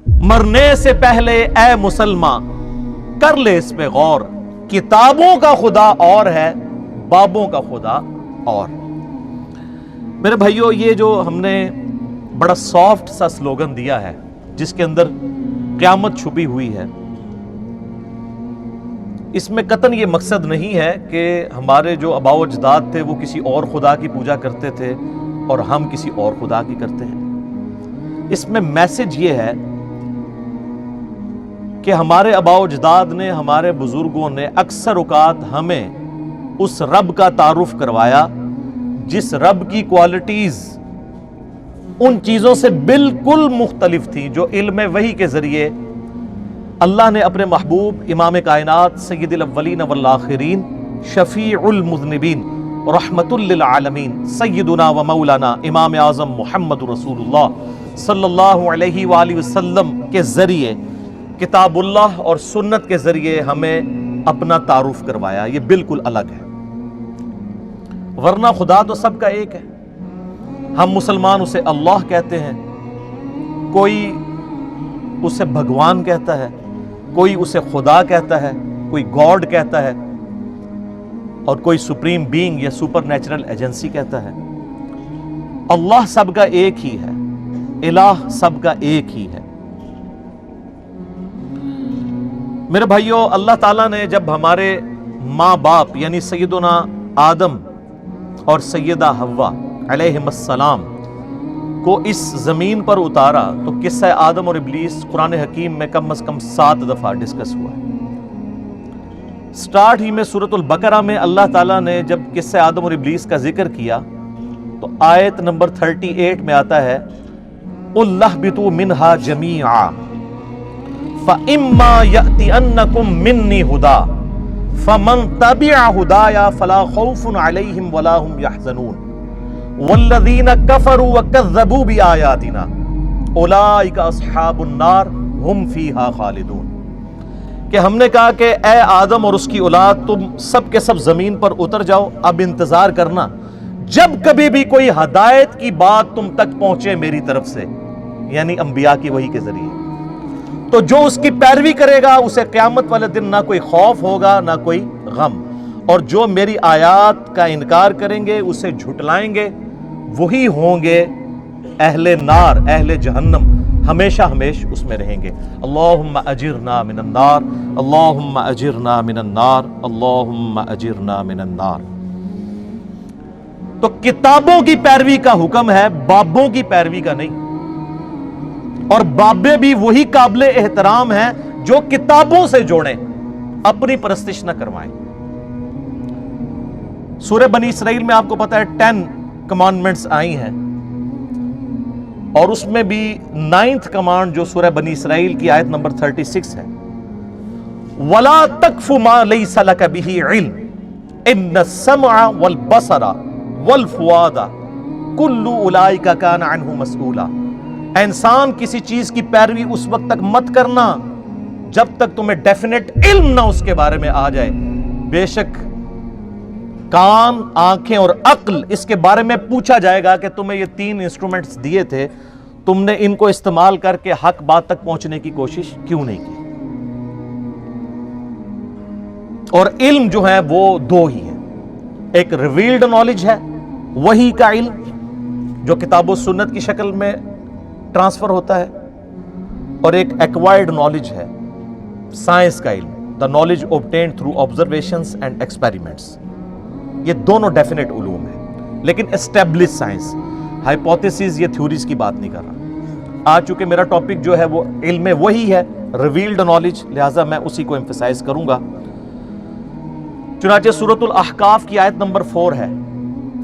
مرنے سے پہلے اے مسلمان کر لے اس پہ غور، کتابوں کا خدا اور ہے، بابوں کا خدا اور۔ میرے بھائیو، یہ جو ہم نے بڑا سافٹ سا سلوگن دیا ہے جس کے اندر قیامت چھپی ہوئی ہے، اس میں قطعاً یہ مقصد نہیں ہے کہ ہمارے جو آباء و اجداد تھے وہ کسی اور خدا کی پوجا کرتے تھے اور ہم کسی اور خدا کی کرتے ہیں۔ اس میں میسج یہ ہے کہ ہمارے آباء و اجداد نے، ہمارے بزرگوں نے اکثر اوقات ہمیں اس رب کا تعارف کروایا جس رب کی کوالٹیز ان چیزوں سے بالکل مختلف تھیں جو علم وحی کے ذریعے اللہ نے اپنے محبوب امام کائنات سید الاولین والآخرین شفیع المذنبین رحمت للعالمین سیدنا و مولانا امام اعظم محمد رسول اللہ صلی اللہ علیہ وآلہ وسلم کے ذریعے، کتاب اللہ اور سنت کے ذریعے ہمیں اپنا تعارف کروایا۔ یہ بالکل الگ ہے، ورنہ خدا تو سب کا ایک ہے۔ ہم مسلمان اسے اللہ کہتے ہیں، کوئی اسے بھگوان کہتا ہے، کوئی اسے خدا کہتا ہے، کوئی گاڈ کہتا ہے، اور کوئی سپریم بینگ یا سپر نیچرل ایجنسی کہتا ہے۔ اللہ سب کا ایک ہی ہے، الہ سب کا ایک ہی ہے۔ میرے بھائیو، اللہ تعالیٰ نے جب ہمارے ماں باپ یعنی سیدنا آدم اور سیدہ حوا علیہم السلام کو اس زمین پر اتارا تو قصہ آدم اور ابلیس قرآن حکیم میں کم از کم 7 دفعہ ڈسکس ہوا ہے۔ سٹارٹ ہی میں سورۃ البقرہ میں اللہ تعالیٰ نے جب قصہ آدم اور ابلیس کا ذکر کیا تو آیت نمبر 38 میں آتا ہے قُلْ اهْبِطُوا مِنْهَا جَمِيعًا فَإِمَّا يَأْتِيَنَّكُم مِّنِّي هُدًى فَمَن تَبِعَ هُدَايَ فَلَا خَوْفٌ عَلَيْهِمْ وَلَا هُمْ يَحْزَنُونَ وَالَّذِينَ كَفَرُوا وَكَذَّبُوا بِآيَاتِنَا أُولَئِكَ أَصْحَابُ النَّارِ هُمْ فِيهَا خَالِدُونَ کہ ہم نے کہا کہ اے آدم اور اس کی اولاد، تم سب کے سب زمین پر اتر جاؤ، اب انتظار کرنا جب کبھی بھی کوئی ہدایت کی بات تم تک پہنچے میری طرف سے، یعنی انبیاء کی وحی کے ذریعے، تو جو اس کی پیروی کرے گا اسے قیامت والے دن نہ کوئی خوف ہوگا نہ کوئی غم، اور جو میری آیات کا انکار کریں گے، اسے جھٹلائیں گے، وہی ہوں گے اہل نار، اہل جہنم، ہمیشہ ہمیش اس میں رہیں گے۔ اللہم اجرنا من النار، اللہم اجرنا من النار، اللہم اجرنا من النار۔ تو کتابوں کی پیروی کا حکم ہے، بابوں کی پیروی کا نہیں، اور بابے بھی وہی قابل احترام ہیں جو کتابوں سے جوڑیں، اپنی پرستش نہ کروائیں۔ سورہ بنی اسرائیل میں آپ کو پتا ہے 10 کمانڈمنٹس آئی ہیں، اور اس میں بھی 9th کمانڈ جو سورہ بنی اسرائیل کی آیت نمبر 36 ہے، وَلَا تَقْفُ مَا لَيْسَ لَكَ بِهِ عِلْمٌ إِنَّ السَّمْعَ وَالْبَصَرَ وَالْفُؤَادَ كُلُّ أُولَئِكَ كَانَ عَنْهُ مَسْئُولًا۔ اے انسان، کسی چیز کی پیروی اس وقت تک مت کرنا جب تک تمہیں ڈیفینیٹ علم نہ اس کے بارے میں آ جائے۔ بے شک کان، آنکھیں اور عقل اس کے بارے میں پوچھا جائے گا کہ تمہیں یہ 3 انسٹرومنٹس دیے تھے، تم نے ان کو استعمال کر کے حق بات تک پہنچنے کی کوشش کیوں نہیں کی؟ اور علم جو ہے وہ 2 ہی ہیں، ایک ریویلڈ نالج ہے، وحی کا علم جو کتاب و سنت کی شکل میں ٹرانسفر ہوتا ہے، اور ایک ایکوائرڈ نالج ہے، سائنس کا علم، the knowledge obtained through observations and experiments۔ یہ دونوں ڈیفینیٹ علوم ہیں، لیکن اسٹیبلش سائنس، ہائپوتھیسز، یہ تھیوریز کی بات نہیں کر رہا۔ آج چونکہ میرا ٹاپک جو ہے وہ علم وحی ہے، ریویلڈ نالج، لہٰذا میں اسی کو ایمفسائز کروں گا۔ چنانچہ سورۃ الاحقاف کی آیت نمبر 4 ہے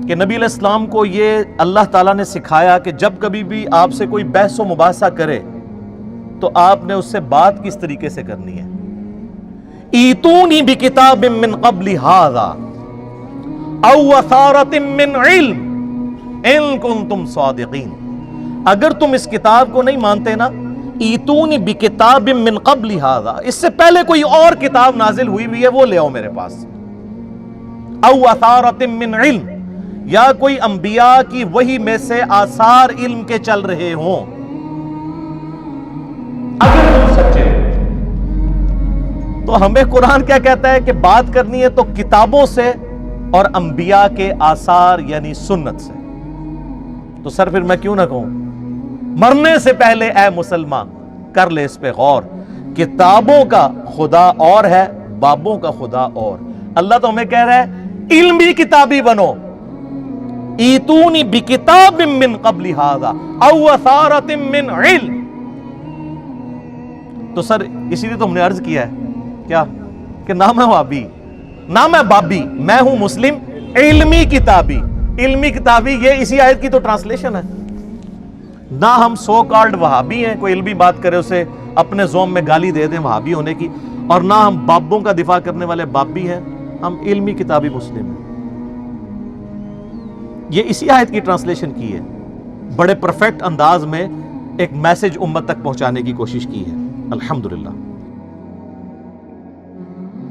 کہ نبی علیہ السلام کو یہ اللہ تعالیٰ نے سکھایا کہ جب کبھی بھی آپ سے کوئی بحث و مباحثہ کرے تو آپ نے اس سے بات کس طریقے سے کرنی ہے۔ ایتونی بکتاب من قبل ھذا او اثارۃ من علم ان کنتم صادقین۔ اگر تم اس کتاب کو نہیں مانتے نا، ایتونی بکتاب من قبل ھذا، اس سے پہلے کوئی اور کتاب نازل ہوئی ہے وہ لے آؤ میرے پاس، او اثارۃ من علم، یا کوئی انبیاء کی وحی میں سے آثار علم کے چل رہے ہوں۔ تو ہمیں قرآن کیا کہتا ہے کہ بات کرنی ہے تو کتابوں سے اور انبیاء کے آثار یعنی سنت سے. تو سر پھر میں کیوں نہ کہوں مرنے سے پہلے اے مسلمان کر لے اس پہ غور. کتابوں کا خدا اور ہے، بابوں کا خدا اور. اللہ تو ہمیں کہہ رہا ہے علمی کتابی بنو. ایتونی بکتاب من قبل ھذا او اثارۃ من علم. تو سر اسی لیے تو ہم نے عرض کیا ہے کیا کہ نہ میں وہابی نہ میں بابی، میں ہوں مسلم علمی کتابی. علمی کتابی یہ اسی آیت کی تو ٹرانسلیشن ہے. نہ ہم سو کالڈ وہابی ہیں، کوئی علمی بات کرے اسے اپنے زوم میں گالی دے دیں وہابی ہونے کی، اور نہ ہم بابوں کا دفاع کرنے والے بابی ہیں، ہم علمی کتابی مسلم ہیں. یہ اسی آیت کی ٹرانسلیشن کی ہے، بڑے پرفیکٹ انداز میں ایک میسج امت تک پہنچانے کی کوشش کی ہے. الحمدللہ.